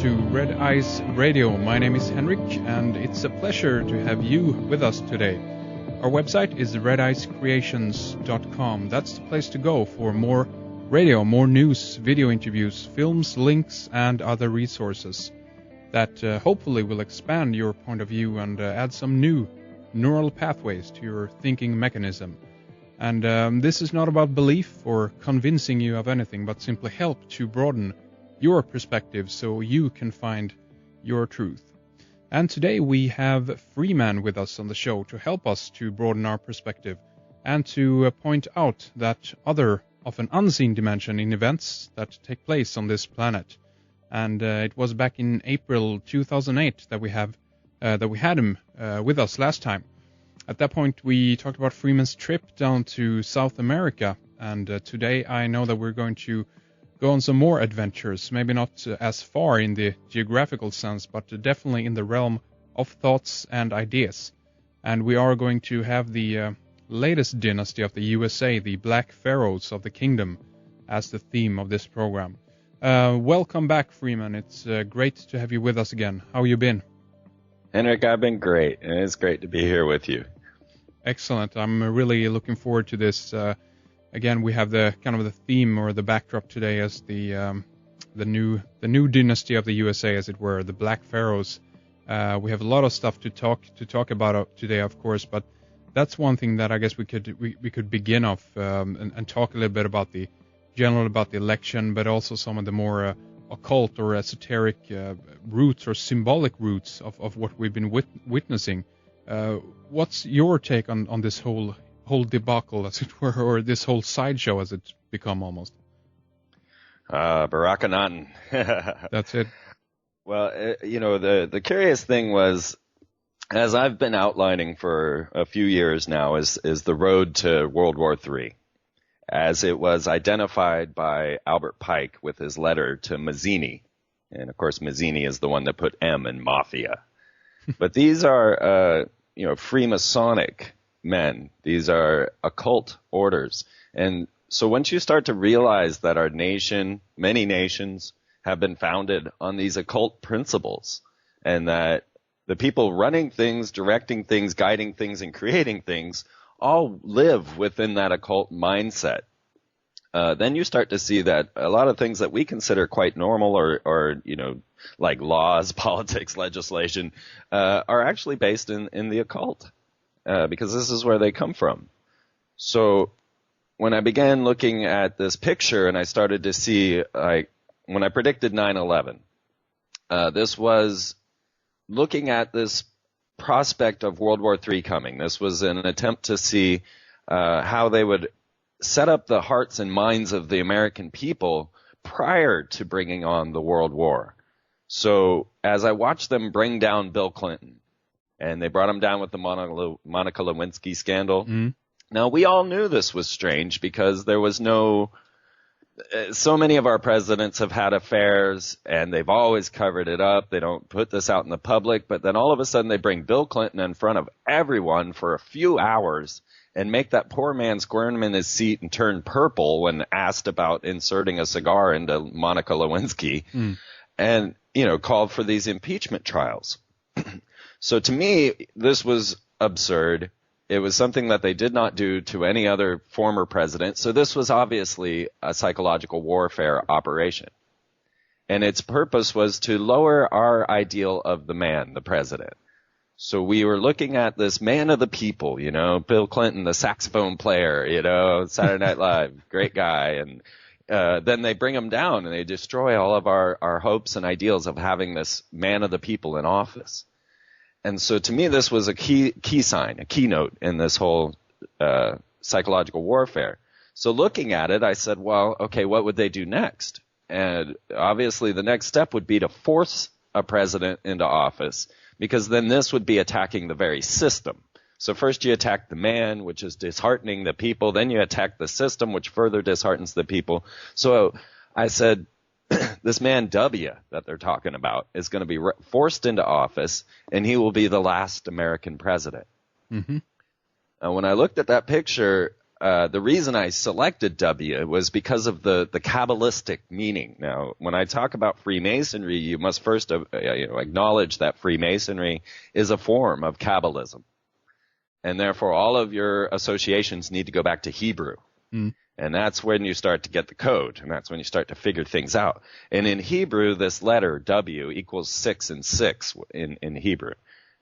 to Red Eyes Radio. My name is Henrik, and it's a pleasure to have you with us today. Our website is redeyescreations.com. That's the place to go for more radio, more news, video interviews, films, links, and other resources that hopefully will expand your point of view and add some new neural pathways to your thinking mechanism. And this is not about belief or convincing you of anything, but simply help to broaden your perspective so you can find your truth. And today we have Freeman with us on the show to help us to broaden our perspective and to point out that other, often unseen dimension in events that take place on this planet. And it was back in April 2008 that we had him with us last time. At that point, we talked about Freeman's trip down to South America, and today I know that we're going to go on some more adventures, maybe not as far in the geographical sense, but definitely in the realm of thoughts and ideas. And we are going to have the latest dynasty of the USA, the Black Pharaohs of the Kingdom, as the theme of this program. Welcome back, Freeman. It's great to have you with us again. How you been? Henrik, I've been great, and it's great to be here with you. Excellent. I'm really looking forward to this. Again, we have the kind of the theme or the backdrop today as the new dynasty of the USA, as it were, the Black Pharaohs. We have a lot of stuff to talk about today, of course, but that's one thing that I guess we could begin off and talk a little bit about the election, but also some of the more occult or esoteric roots or symbolic roots of what we've been witnessing. What's your take on this whole debacle, as it were, or this whole sideshow as it's become almost? Barakanan. That's it. Well, the curious thing was, as I've been outlining for a few years now, is the road to World War III. As it was identified by Albert Pike with his letter to Mazzini. And of course, Mazzini is the one that put M in mafia. But these are, Freemasonic men. These are occult orders. And so once you start to realize that our nation, many nations, have been founded on these occult principles, and that the people running things, directing things, guiding things, and creating things all live within that occult mindset, then you start to see that a lot of things that we consider quite normal or like laws, politics, legislation, are actually based in the occult, because this is where they come from. So when I began looking at this picture and I started to see, like, when I predicted 9/11, this was looking at this prospect of World War III coming. This was an attempt to see how they would set up the hearts and minds of the American people prior to bringing on the World War. So as I watched them bring down Bill Clinton, and they brought him down with the Monica Lewinsky scandal. Mm-hmm. Now, we all knew this was strange because there was so many of our presidents have had affairs, and they've always covered it up. They don't put this out in the public, but then all of a sudden they bring Bill Clinton in front of everyone for a few hours and make that poor man squirm in his seat and turn purple when asked about inserting a cigar into Monica Lewinsky, and, called for these impeachment trials. So to me, this was absurd. It was something that they did not do to any other former president. So this was obviously a psychological warfare operation. And its purpose was to lower our ideal of the man, the president. So we were looking at this man of the people, Bill Clinton, the saxophone player, Saturday Night Live, great guy. And then they bring him down and they destroy all of our hopes and ideals of having this man of the people in office. And so to me, this was a key sign, a keynote in this whole psychological warfare. So looking at it, I said, well, okay, what would they do next? And obviously the next step would be to force a president into office, because then this would be attacking the very system. So first you attack the man, which is disheartening the people. Then you attack the system, which further disheartens the people. So I said, this man W that they're talking about is going to be forced into office, and he will be the last American president. Mm-hmm. When I looked at that picture, the reason I selected W was because of the Kabbalistic meaning. Now, when I talk about Freemasonry, you must first acknowledge that Freemasonry is a form of Kabbalism. And therefore, all of your associations need to go back to Hebrew. Mm. And that's when you start to get the code, and that's when you start to figure things out. And in Hebrew, this letter, W, equals 6 and 6 in Hebrew.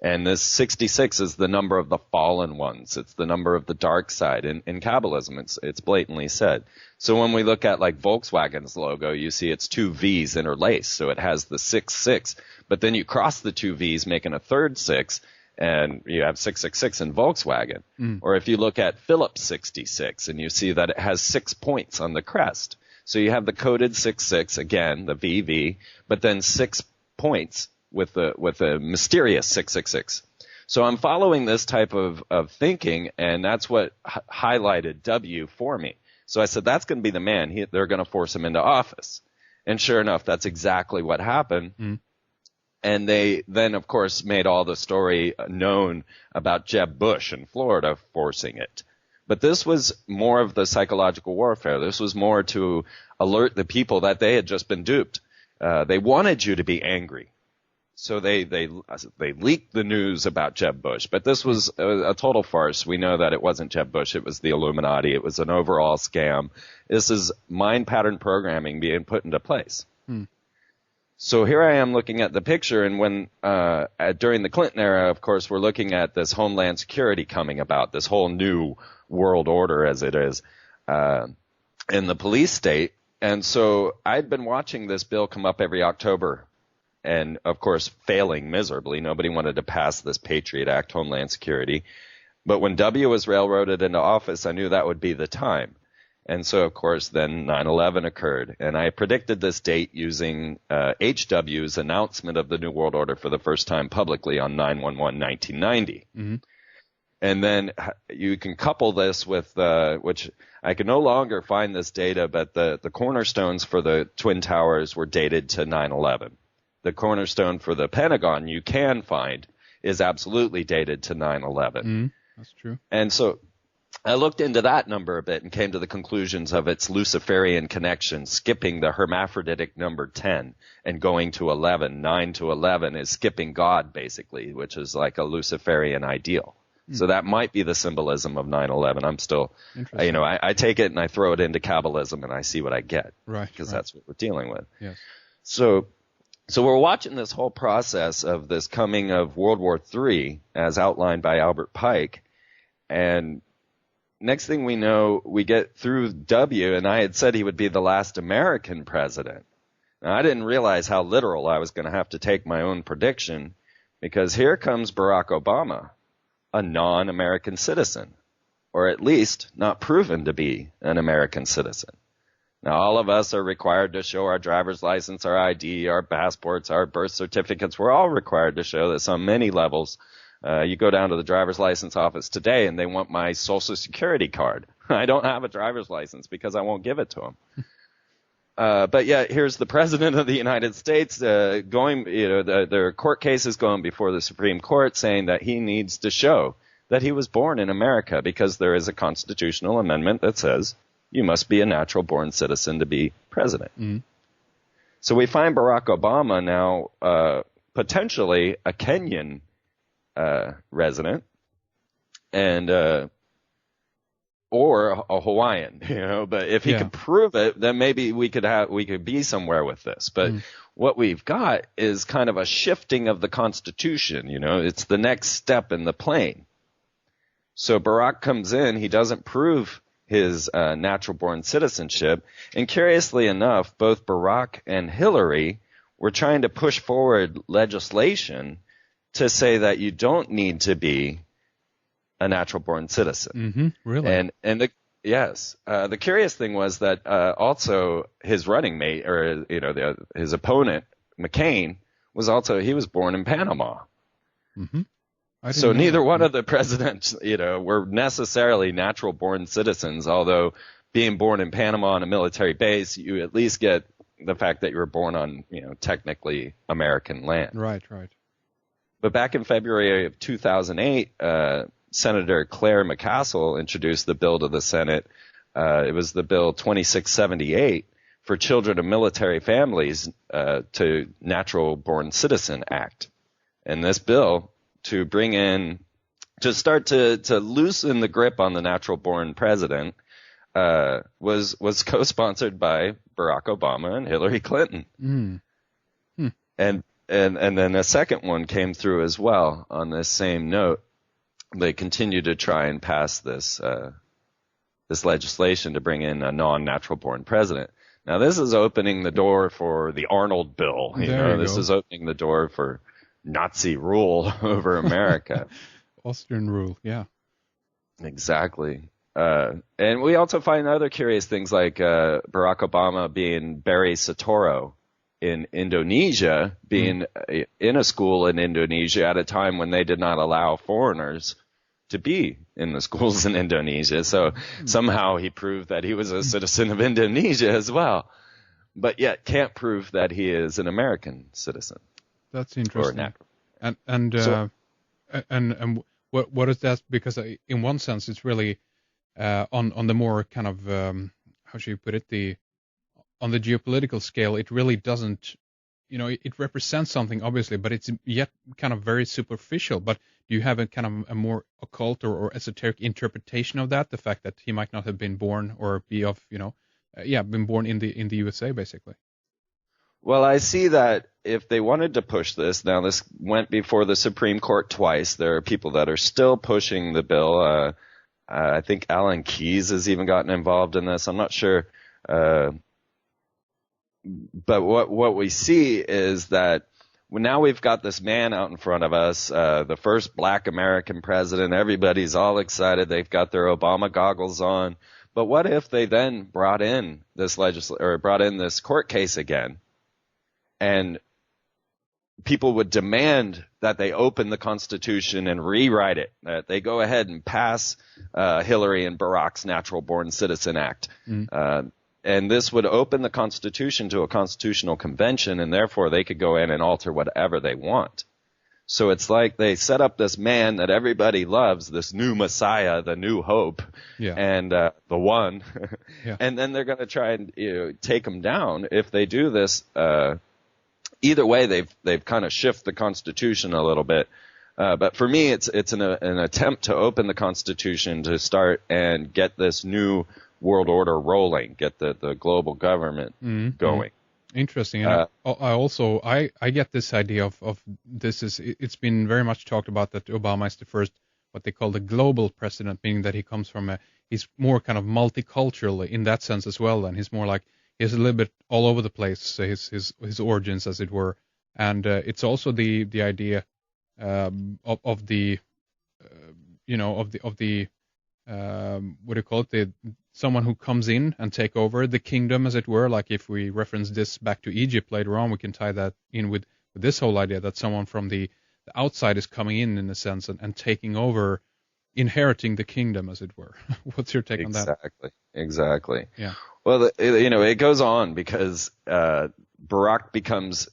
And this 66 is the number of the fallen ones. It's the number of the dark side. In Kabbalism, it's blatantly said. So when we look at like Volkswagen's logo, you see it's two V's interlaced. So it has the 666, but then you cross the two V's, making a third 6, and you have 666 in Volkswagen. Mm. Or if you look at Philips 66, and you see that it has 6 points on the crest. So you have the coded 66, again, the VV, but then 6 points with a mysterious 666. So I'm following this type of thinking, and that's what highlighted W for me. So I said, that's going to be the man. They're going to force him into office. And sure enough, that's exactly what happened. Mm. And they then, of course, made all the story known about Jeb Bush in Florida forcing it. But this was more of the psychological warfare. This was more to alert the people that they had just been duped. They wanted you to be angry. So they leaked the news about Jeb Bush. But this was a total farce. We know that it wasn't Jeb Bush. It was the Illuminati. It was an overall scam. This is mind pattern programming being put into place. Hmm. So here I am looking at the picture, and when during the Clinton era, of course, we're looking at this Homeland Security coming about, this whole new world order as it is, in the police state. And so I'd been watching this bill come up every October, and of course failing miserably. Nobody wanted to pass this Patriot Act, Homeland Security. But when W was railroaded into office, I knew that would be the time. And so, of course, then 9/11 occurred. And I predicted this date using HW's announcement of the New World Order for the first time publicly on 9/11/1990. Mm-hmm. And then you can couple this with, which I can no longer find this data, but the cornerstones for the Twin Towers were dated to 9/11. The cornerstone for the Pentagon you can find is absolutely dated to 9/11. Mm-hmm. That's true. And so I looked into that number a bit and came to the conclusions of its Luciferian connection, skipping the hermaphroditic number 10 and going to 11. 9 to 11 is skipping God, basically, which is like a Luciferian ideal. So that might be the symbolism of 9/11. I'm still, I take it and I throw it into Kabbalism and I see what I get. Right. Because that's what we're dealing with. Yes. So we're watching this whole process of this coming of World War III as outlined by Albert Pike. And next thing we know, we get through W, and I had said he would be the last American president. Now, I didn't realize how literal I was going to have to take my own prediction, because here comes Barack Obama, a non-American citizen, or at least not proven to be an American citizen. Now, all of us are required to show our driver's license, our ID, our passports, our birth certificates. We're all required to show this on many levels. You go down to the driver's license office today and they want my Social Security card. I don't have a driver's license because I won't give it to them. But yet here's the President of the United States going, there are court cases going before the Supreme Court saying that he needs to show that he was born in America, because there is a constitutional amendment that says you must be a natural born citizen to be president. Mm-hmm. So we find Barack Obama now potentially a Kenyan resident, and or a Hawaiian, but if he could prove it, then maybe we could be somewhere with this. But what we've got is kind of a shifting of the Constitution. It's the next step in the plane. So Barack comes in, he doesn't prove his natural born citizenship, and curiously enough, both Barack and Hillary were trying to push forward legislation to say that you don't need to be a natural born citizen. Mm-hmm, really? And the curious thing was that also his running mate, or his opponent, McCain, he was born in Panama. Mm-hmm. So neither one of the presidents, were necessarily natural born citizens, although being born in Panama on a military base, you at least get the fact that you were born on, technically American land. Right, right. But back in February of 2008, Senator Claire McCaskill introduced the bill to the Senate. It was the bill 2678 for Children of Military Families to Natural Born Citizen Act. And this bill to bring in, to start to loosen the grip on the natural born president, was co-sponsored by Barack Obama and Hillary Clinton. And then a second one came through as well on this same note. They continue to try and pass this legislation to bring in a non-natural born president. Now this is opening the door for the Arnold bill. This is opening the door for Nazi rule over America. Austrian rule, yeah. Exactly. And we also find other curious things like Barack Obama being Barry Soetoro in Indonesia, being in a school in Indonesia at a time when they did not allow foreigners to be in the schools in Indonesia. So somehow he proved that he was a citizen of Indonesia as well, but yet can't prove that he is an American citizen. That's interesting. And what is that? Because in one sense, it's really on the more kind of how should you put it, on the geopolitical scale, it really doesn't, it represents something obviously, but it's yet kind of very superficial. But do you have a kind of a more occult or esoteric interpretation of that? The fact that he might not have been born or be of, been born in the USA basically. Well, I see that if they wanted to push this, now this went before the Supreme Court twice. There are people that are still pushing the bill. I think Alan Keyes has even gotten involved in this. I'm not sure. But what we see is that now we've got this man out in front of us, the first black American president. Everybody's all excited. They've got their Obama goggles on. But what if they then brought in this court case again? And people would demand that they open the Constitution and rewrite it, that they go ahead and pass Hillary and Barack's Natural Born Citizen Act. And this would open the Constitution to a constitutional convention, and therefore they could go in and alter whatever they want. So it's like they set up this man that everybody loves, this new Messiah, the new hope, and the one. And then they're going to try and take him down. If they do this, either way, they've kind of shifted the Constitution a little bit. But for me, it's an attempt to open the Constitution to start and get this new world order rolling, get the global government going. Interesting. And I get this idea of this it's been very much talked about that Obama is the first what they call the global president, meaning that he comes from he's more kind of multicultural in that sense as well, and he's more like he's a little bit all over the place, his origins as it were, and it's also the idea of the what do you call it, someone who comes in and take over the kingdom, as it were. Like if we reference this back to Egypt later on, we can tie that in with this whole idea that someone from the outside is coming in a sense, and taking over, inheriting the kingdom, as it were. What's your take on that? Exactly. Yeah. Well, it goes on because Barack becomes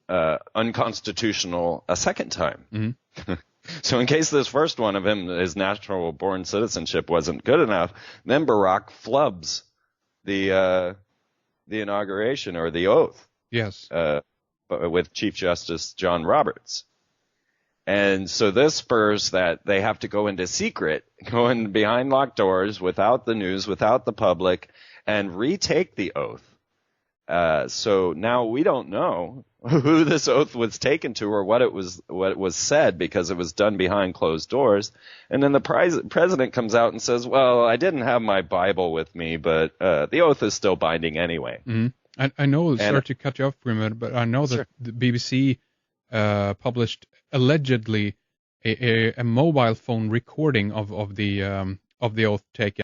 unconstitutional a second time. So in case this first one of him, his natural born citizenship wasn't good enough, then Barack flubs the inauguration or the oath. Yes. With Chief Justice John Roberts. And so this spurs that they have to go into secret, go in behind locked doors, without the news, without the public, and retake the oath. So now we don't know who this oath was taken to or what it was said, because it was done behind closed doors. And then the president comes out and says, well, I didn't have my Bible with me, but the oath is still binding anyway. I know, sorry to cut you off, Freeman, but I know that the BBC published allegedly a mobile phone recording of the oath taken.